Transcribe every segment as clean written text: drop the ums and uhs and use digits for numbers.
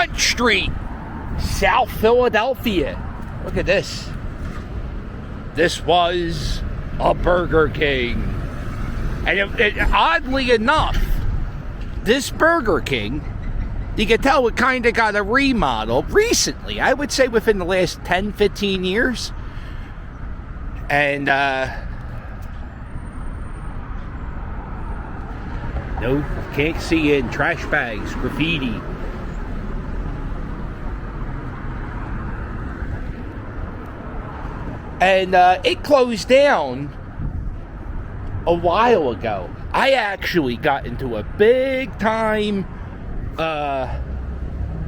Front Street, South Philadelphia. Look at this. This was a Burger King. And oddly enough, this Burger King, you can tell it kind of got a remodel recently. I would say within the last 10, 15 years. And, no, can't see in. Trash bags, graffiti. And it closed down a while ago. I actually got into a big time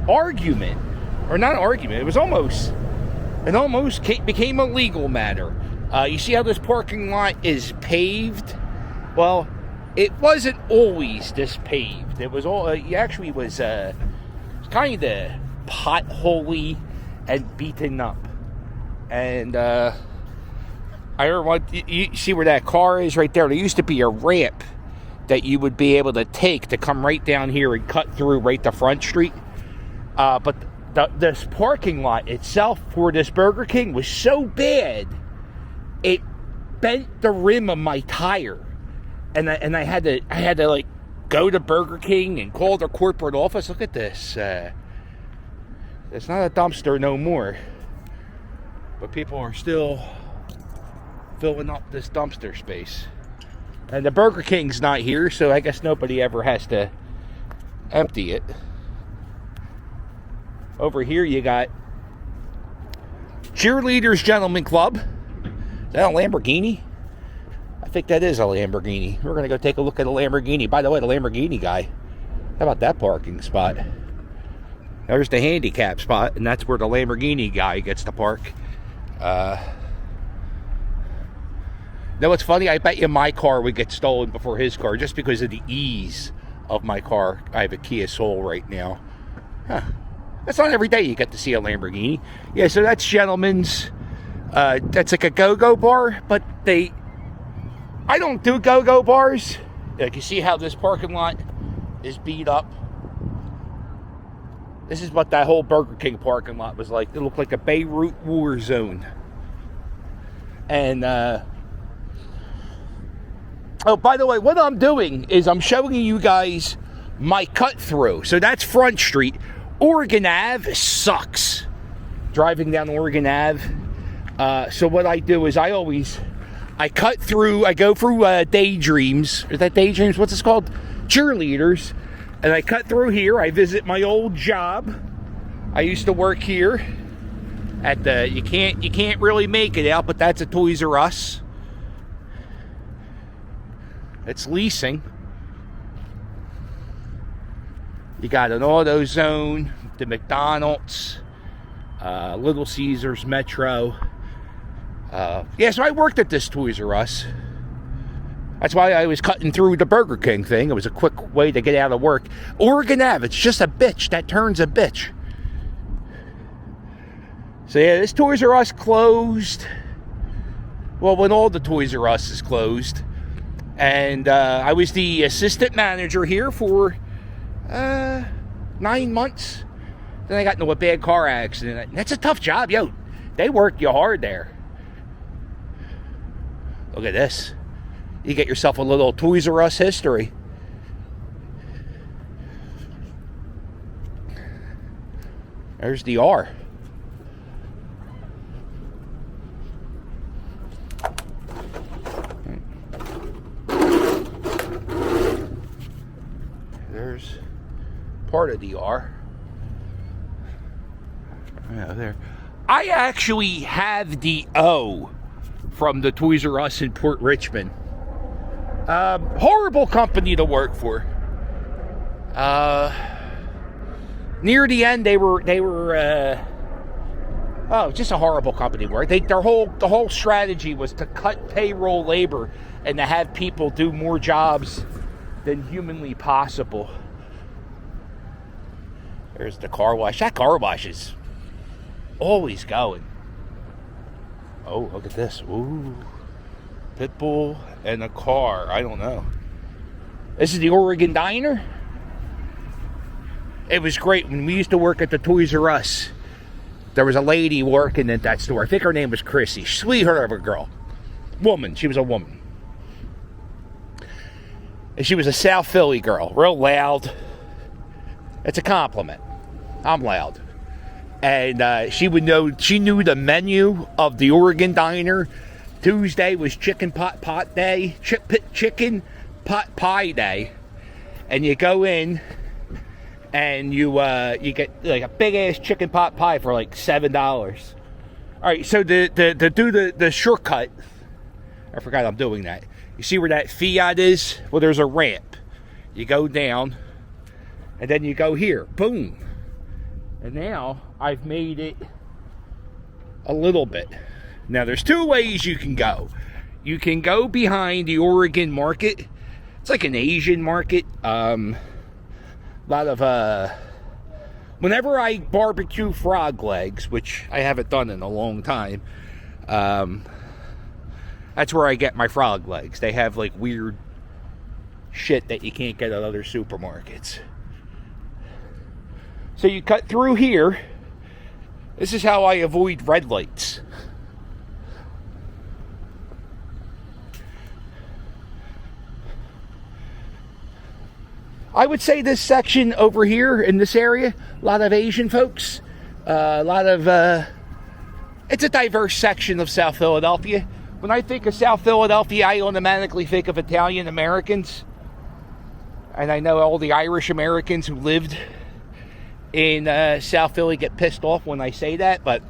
argument, or not argument. It almost became a legal matter. You see how this parking lot is paved? Well, it wasn't always this paved. It was all. It actually was kind of potholey and beaten up. And I don't want you see where that car is right there. There used to be a ramp that you would be able to take to come right down here and cut through right to Front Street. But this parking lot itself for this Burger King was so bad, it bent the rim of my tire, and I had to like go to Burger King and call their corporate office. Look at this. It's not a dumpster no more. But people are still filling up this dumpster space. And the Burger King's not here, so I guess nobody ever has to empty it. Over here you got Cheerleaders Gentlemen Club. Is that a Lamborghini? I think that is a Lamborghini. We're going to go take a look at a Lamborghini. By the way, the Lamborghini guy. How about that parking spot? There's the handicap spot, and that's where the Lamborghini guy gets to park. Know what's funny? I bet you my car would get stolen before his car just because of the ease of my car. I have a Kia Soul right now. Huh. That's not every day you get to see a Lamborghini. Yeah, so that's Gentleman's. That's like a go-go bar, but I don't do go-go bars. Like, you see how this parking lot is beat up? This is what that whole Burger King parking lot was like. It looked like a Beirut war zone. And, oh, by the way, what I'm doing is I'm showing you guys my cut through. So that's Front Street. Oregon Ave sucks. Driving down Oregon Ave. So what I do is I cut through, I go through Daydreams. Is that Daydreams? What's this called? Cheerleaders. And I cut through here. I visit my old job. I used to work here at the, you can't really make it out, but that's a Toys R Us. It's leasing. You got an AutoZone, the McDonald's, Little Caesars, Metro. Yeah, so I worked at this Toys R Us. That's why I was cutting through the Burger King thing. It was a quick way to get out of work. Oregon Ave, it's just a bitch that turns a bitch. So yeah, this Toys R Us closed. Well, when all the Toys R Us is closed. And I was the assistant manager here for 9 months. Then I got into a bad car accident. That's a tough job, yo. They work you hard there. Look at this. You get yourself a little Toys R Us history. There's the R. There's part of the R. Yeah, there. I actually have the O from the Toys R Us in Port Richmond. Horrible company to work for. Near the end, they were just a horrible company to work. The whole strategy was to cut payroll labor and to have people do more jobs than humanly possible. There's the car wash. That car wash is always going. Oh, look at this. Ooh. Pitbull and a car. I don't know. This is the Oregon Diner. It was great. When we used to work at the Toys R Us, there was a lady working at that store. I think her name was Chrissy. Sweetheart of a girl. Woman. She was a woman. And she was a South Philly girl. Real loud. It's a compliment. I'm loud. And she knew the menu of the Oregon Diner. Tuesday was chicken pot day. Chicken pot pie day. And you go in and you get like a big ass chicken pot pie for like $7. All right, so to do the shortcut, I forgot I'm doing that. You see where that Fiat is? Well, there's a ramp. You go down, and then you go here. Boom. And now I've made it a little bit. Now there's two ways you can go. You can go behind the Oregon market. It's like an Asian market. A lot of whenever I barbecue frog legs, which I haven't done in a long time, that's where I get my frog legs. They have like weird shit that you can't get at other supermarkets. So you cut through here. This is how I avoid red lights. I would say this section over here in this area, a lot of Asian folks, it's a diverse section of South Philadelphia. When I think of South Philadelphia, I automatically think of Italian Americans. And I know all the Irish Americans who lived in South Philly get pissed off when I say that, but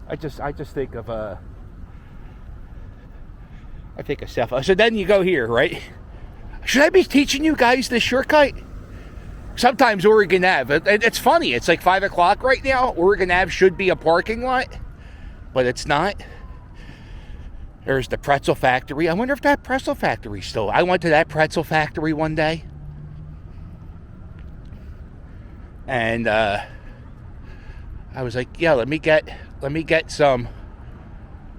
I just think of South. So then you go here, right? Should I be teaching you guys this shortcut? Sometimes Oregon Ave, it's funny, it's like 5 o'clock right now. Oregon Ave should be a parking lot, but it's not. There's the pretzel factory. I wonder if that pretzel factory still. I went to that pretzel factory one day. And I was like, yeah, let me get some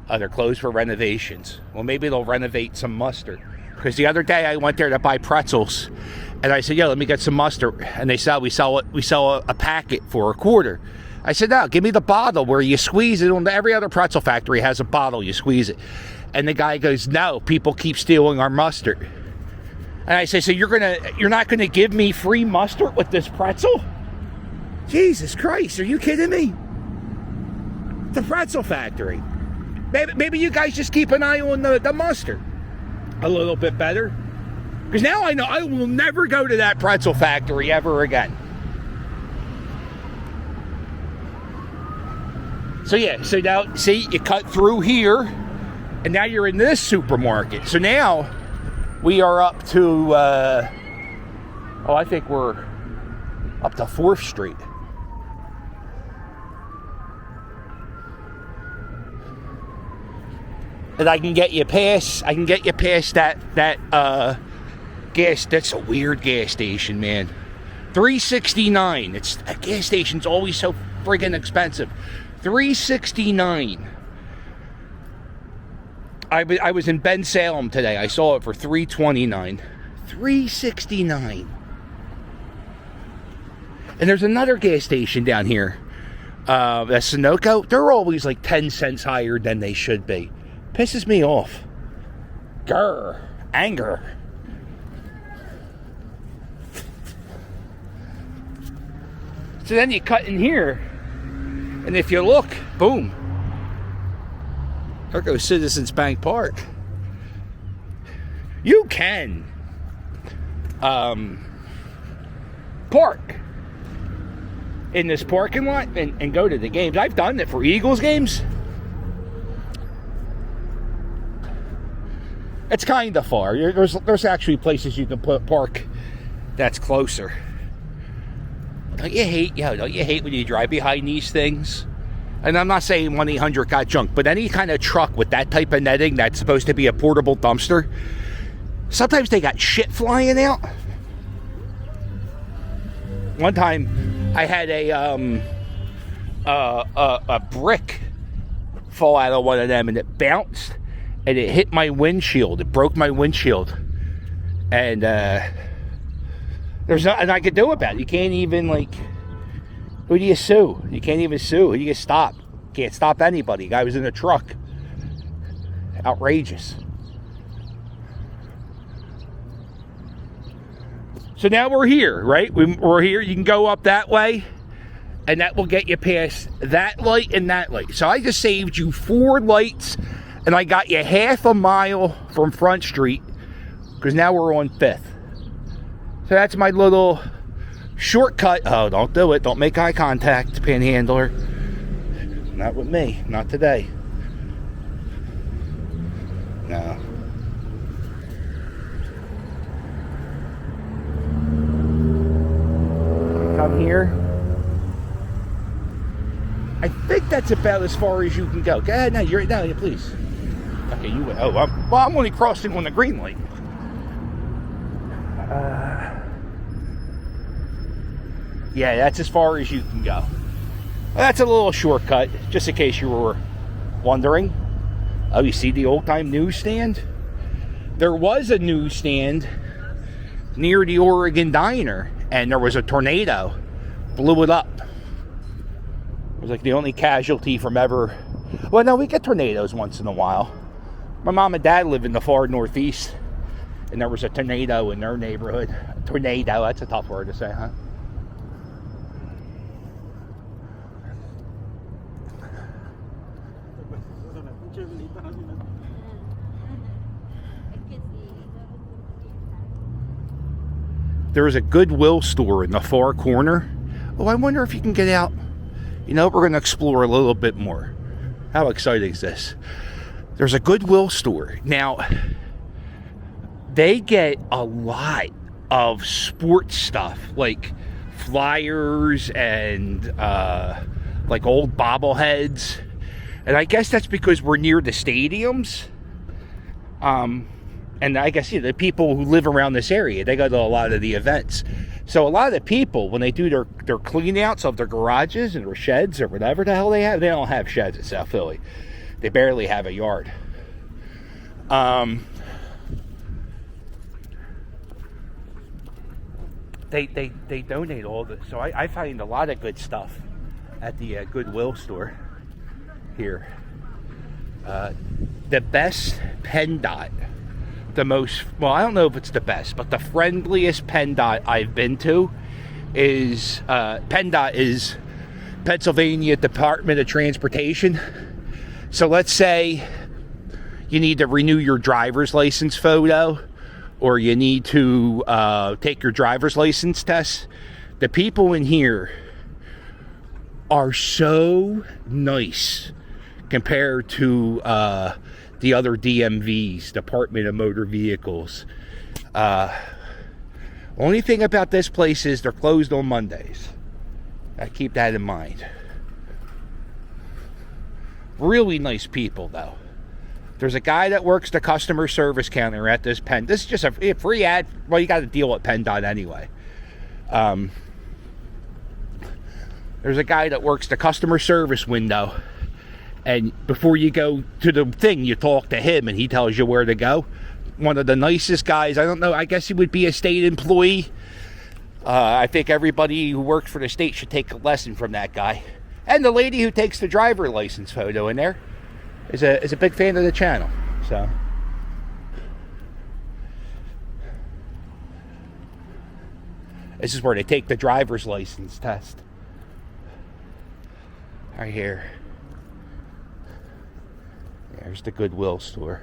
other clothes for renovations. Well, maybe they'll renovate some mustard. Because the other day I went there to buy pretzels, and I said, "Yeah, let me get some mustard." And they said, "We sell a packet for $0.25." I said, "No, give me the bottle where you squeeze it." Every other pretzel factory has a bottle, you squeeze it. And the guy goes, "No, people keep stealing our mustard." And I say, "So you're not gonna give me free mustard with this pretzel?" Jesus Christ, are you kidding me? The pretzel factory. Maybe you guys just keep an eye on the mustard a little bit better, because now I know I will never go to that pretzel factory ever again. So yeah, so now see, you cut through here, and now you're in this supermarket. So now we are up to I think we're up to 4th Street. And I can get you past that gas. That's a weird gas station, man. $3.69. It's a gas station's always so friggin' expensive. $3.69. I was in Ben Salem today. I saw it for $3.29. $3.69. And there's another gas station down here. That's Sunoco. They're always like 10 cents higher than they should be. Pisses me off. Grr. Anger. So then you cut in here, and if you look, boom, there goes Citizens Bank Park. You can park in this parking lot and go to the games. I've done it for Eagles games. It's kind of far. There's actually places you can park that's closer. Don't you hate when you drive behind these things? And I'm not saying 1-800 got junk, but any kind of truck with that type of netting that's supposed to be a portable dumpster, sometimes they got shit flying out. One time, I had a brick fall out of one of them, and it bounced. And it hit my windshield. It broke my windshield. And There's nothing I could do about it. You can't even, like, who do you sue? You can't even sue. Who do you stop? Can't stop anybody. The guy was in a truck. Outrageous. So now we're here, right? We're here. You can go up that way, and that will get you past that light and that light. So I just saved you 4 lights, and I got you half a mile from Front Street, because now we're on 5th. So that's my little shortcut. Oh, don't do it. Don't make eye contact, panhandler. Not with me. Not today. No. Come here. I think that's about as far as you can go. Go ahead. No, please. Okay, you went. Oh, I'm only crossing on the green light. Yeah, that's as far as you can go. That's a little shortcut, just in case you were wondering. Oh, you see the old-time newsstand? There was a newsstand near the Oregon Diner, and there was a tornado. Blew it up. It was like the only casualty from ever... Well, no, we get tornadoes once in a while. My mom and dad live in the far northeast, and there was a tornado in their neighborhood. A tornado, that's a tough word to say, huh? There is a Goodwill store in the far corner. Oh, I wonder if you can get out. You know, we're going to explore a little bit more. How exciting is this? There's a Goodwill store. Now, they get a lot of sports stuff, like flyers and like old bobbleheads. And I guess that's because we're near the stadiums. And I guess, the people who live around this area, they go to a lot of the events. So a lot of the people, when they do their clean outs of their garages and their sheds or whatever the hell they have, they don't have sheds in South Philly. They barely have a yard. They donate all this. So I find a lot of good stuff at the Goodwill store here. The best PennDOT. The most, well, I don't know if it's the best, but the friendliest PennDOT I've been to is, PennDOT is Pennsylvania Department of Transportation. So let's say you need to renew your driver's license photo, or you need to take your driver's license test. The people in here are so nice compared to the other DMVs, Department of Motor Vehicles. Only thing about this place is they're closed on Mondays. I keep that in mind. Really nice people, though. There's a guy that works the customer service counter at this Penn. This is just a free ad. Well, you got to deal with PennDOT anyway. There's a guy that works the customer service window. And before you go to the thing, you talk to him and he tells you where to go. One of the nicest guys. I don't know. I guess he would be a state employee. I think everybody who works for the state should take a lesson from that guy. And the lady who takes the driver license photo in there is a big fan of the channel. So this is where they take the driver's license test. Right here. There's the Goodwill store.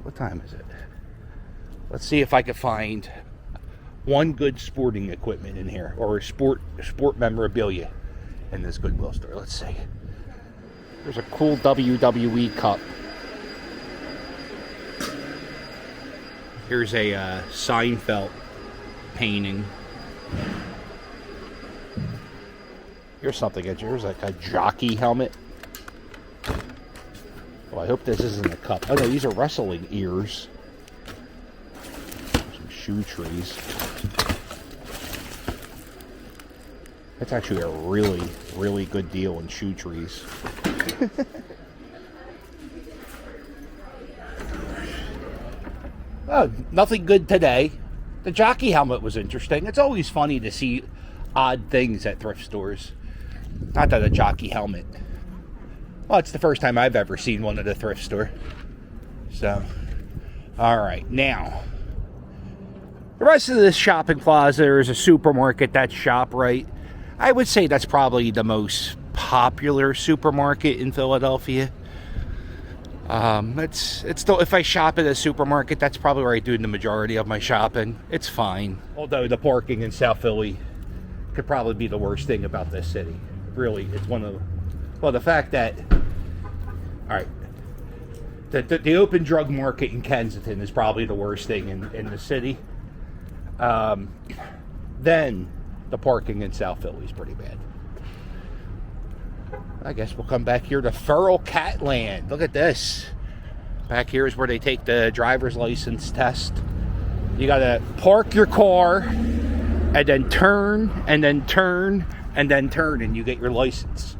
What time is it? Let's see if I can find one good sporting equipment in here, or sport memorabilia in this Goodwill store. Let's see. There's a cool WWE cup. Here's a Seinfeld painting. Here's something. Here's like a jockey helmet. Well, I hope this isn't a cup. Oh no, these are wrestling ears. Some shoe trees. That's actually a really, really good deal in shoe trees. Oh, nothing good today. The jockey helmet was interesting. It's always funny to see odd things at thrift stores. Not that a jockey helmet. Well, it's the first time I've ever seen one at a thrift store. So, all right, now the rest of this shopping plaza, there's a supermarket, that's ShopRite. I would say that's probably the most popular supermarket in Philadelphia. It's still, if I shop at a supermarket, that's probably where I do the majority of my shopping. It's fine. Although the parking in South Philly could probably be the worst thing about this city. Really, it's one of, well, the fact that, all right, the open drug market in Kensington is probably the worst thing in the city. Then the parking in South Philly is pretty bad. I guess we'll come back here to Feral Cat Land. Look at this. Back here is where they take the driver's license test. You gotta park your car and then turn and then turn and then turn, and you get your license.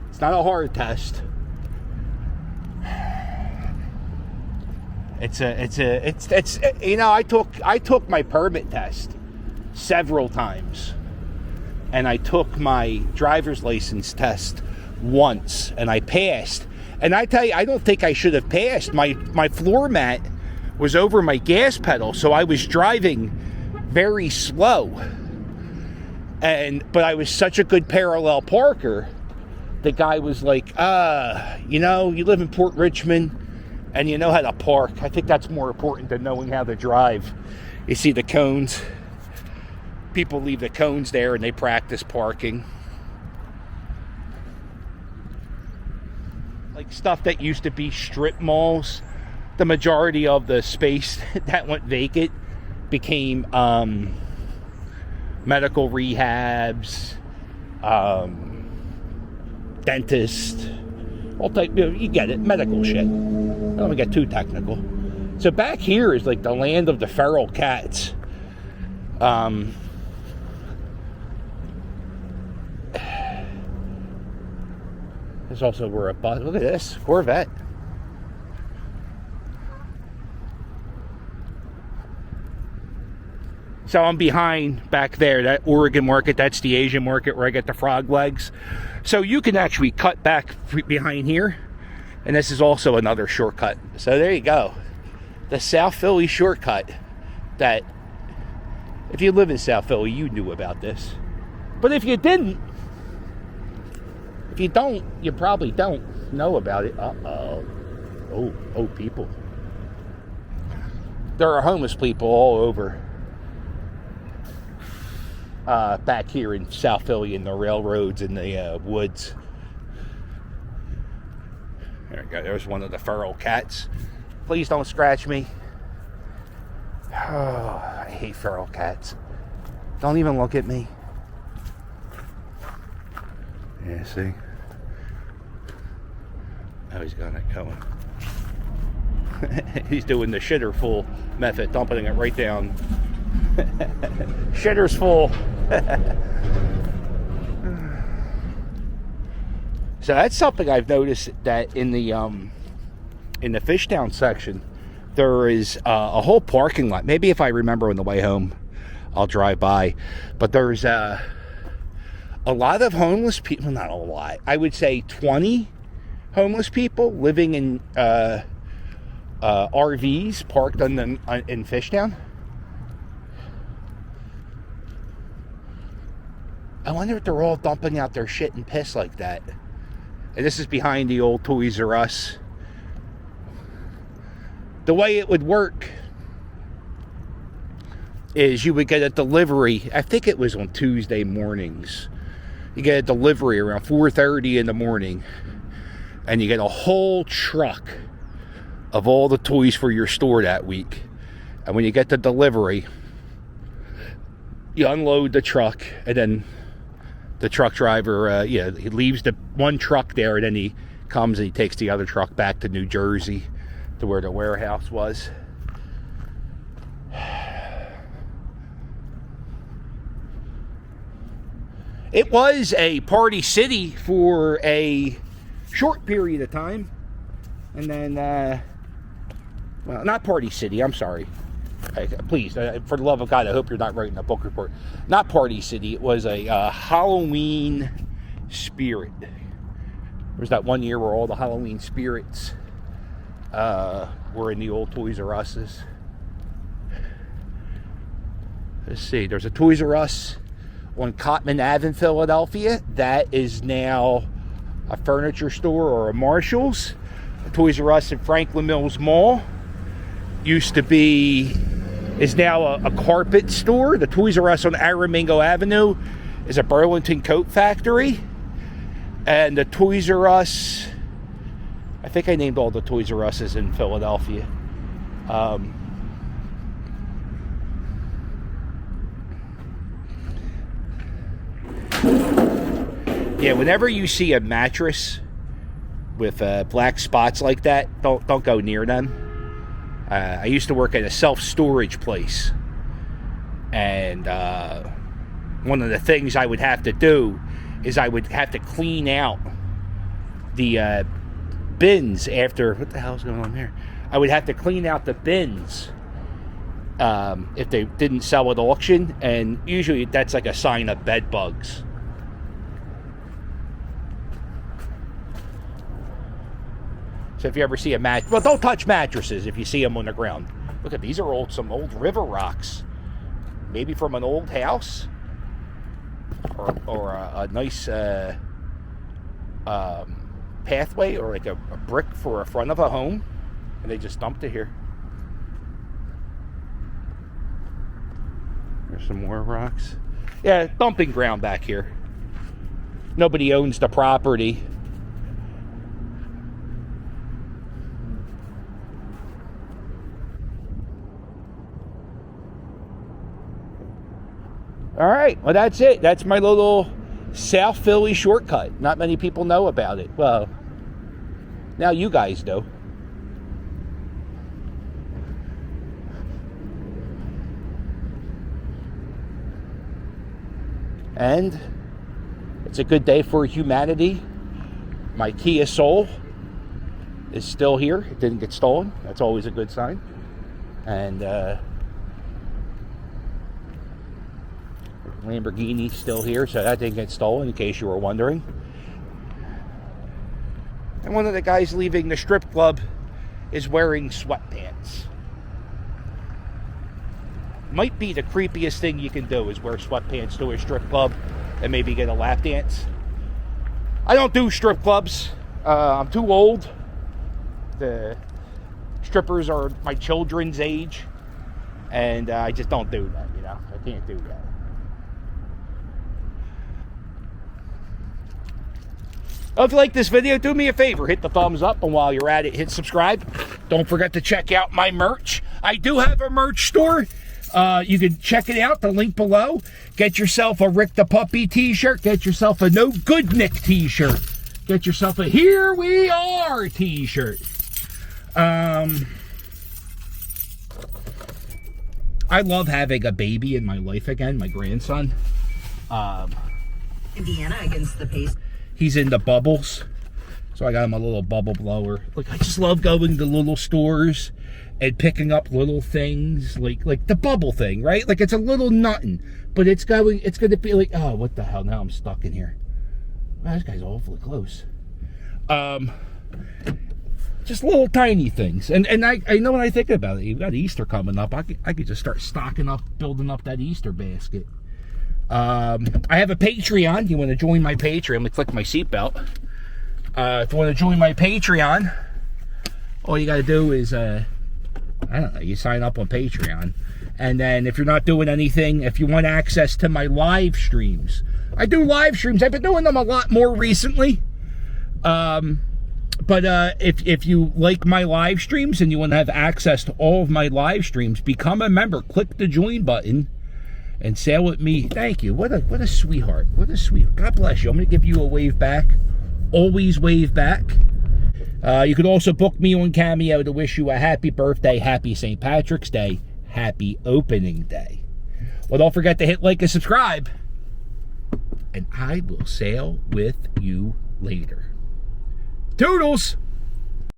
It's not a hard test. It's you know, I took my permit test several times, and I took my driver's license test once, and I passed. And I tell you, I don't think I should have passed. My floor mat was over my gas pedal, so I was driving very slow. But I was such a good parallel parker. The guy was like, you know, you live in Port Richmond and you know how to park. I think that's more important than knowing how to drive. You see the cones? People leave the cones there and they practice parking. Like stuff that used to be strip malls, the majority of the space that went vacant became medical rehabs, dentists, all type, you get it, medical shit. I don't want to get too technical. So back here is like the land of the feral cats. There's also where a bus. Look at this Corvette. So I'm behind back there, that Oregon market, that's the Asian market where I get the frog legs. So you can actually cut back behind here, and this is also another shortcut. So there you go. The South Philly shortcut that, if you live in South Philly, you knew about this. But if you didn't, if you don't, you probably don't know about it. Oh, people. There are homeless people all over. Back here in South Philly, in the railroads and the woods. There we go. There's one of the feral cats. Please don't scratch me. Oh, I hate feral cats. Don't even look at me. Yeah, see? Oh, he's got it going. He's doing the shitter full method, dumping it right down. Shitter's full. So that's something I've noticed, that in the Fishtown section there is a whole parking lot. Maybe if I remember on the way home I'll drive by, but there's a lot of homeless people. Not a lot, I would say 20 homeless people living in RVs parked in Fishtown. I wonder if they're all dumping out their shit and piss like that. And this is behind the old Toys R Us. The way it would work is you would get a delivery. I think it was on Tuesday mornings. You get a delivery around 4:30 in the morning, and you get a whole truck of all the toys for your store that week. And when you get the delivery, you unload the truck, and then the truck driver, he leaves the one truck there, and then he comes and he takes the other truck back to New Jersey, to where the warehouse was. It was a party city for a short period of time, and then, well, not party city, I'm sorry. Please, for the love of God, I hope you're not writing a book report. Not Party City. It was a Halloween spirit. There was that one year where all the Halloween spirits were in the old Toys R Us's. Let's see. There's a Toys R Us on Cotman Ave in Philadelphia. That is now a furniture store or a Marshall's. A Toys R Us in Franklin Mills Mall is now a carpet store. The Toys R Us on Aramingo Avenue is a Burlington coat factory. And the Toys R Us, I think I named all the Toys R Us's in Philadelphia. Yeah, whenever you see a mattress with black spots like that, don't go near them. I used to work at a self-storage place, and one of the things I would have to do is I would have to clean out the bins after, what the hell's going on here? I would have to clean out the bins if they didn't sell at auction, and usually that's like a sign of bed bugs. So if you ever see a mattress, well, don't touch mattresses if you see them on the ground. Look at these are some old river rocks, maybe from an old house, or a nice pathway, or like a brick for a front of a home, and they just dumped it here. There's some more rocks. Yeah, dumping ground back here. Nobody owns the property. All right, well, that's it. That's my little South Philly shortcut. Not many people know about it. Well, now you guys do. And it's a good day for humanity. My Kia Soul is still here. It didn't get stolen. That's always a good sign. And Lamborghini's still here, so that didn't get stolen, in case you were wondering. And one of the guys leaving the strip club is wearing sweatpants. Might be the creepiest thing you can do, is wear sweatpants to a strip club and maybe get a lap dance. I don't do strip clubs. I'm too old. The strippers are my children's age, and I just don't do that, you know. I can't do that. Well, if you like this video, do me a favor, hit the thumbs up, and while you're at it, hit subscribe. Don't forget to check out my merch. I do have a merch store. You can check it out, the link below. Get yourself a Rick the Puppy t-shirt. Get yourself a No Good Nick t-shirt. Get yourself a Here We Are t-shirt. I love having a baby in my life again, my grandson. Indiana against the pace. He's into bubbles, so I got him a little bubble blower. Like, I just love going to little stores and picking up little things, like the bubble thing, right? Like, it's a little nothing, but it's going to be like, oh, what the hell? Now I'm stuck in here. Wow, this guy's awfully close. Just little tiny things, and I know when I think about it, you've got Easter coming up. I could just start stocking up, building up that Easter basket. I have a Patreon. You want to join my Patreon? Let me click my seatbelt. If you want to join my Patreon, all you got to do is, I don't know, you sign up on Patreon. And then if you're not doing anything, if you want access to my live streams, I do live streams. I've been doing them a lot more recently. But if you like my live streams and you want to have access to all of my live streams, become a member. Click the join button and sail with me. Thank you. What a sweetheart. What a sweetheart. God bless you. I'm going to give you a wave back. Always wave back. You could also book me on Cameo to wish you a happy birthday, happy St. Patrick's Day, happy opening day. Well, don't forget to hit like and subscribe. And I will sail with you later. Toodles!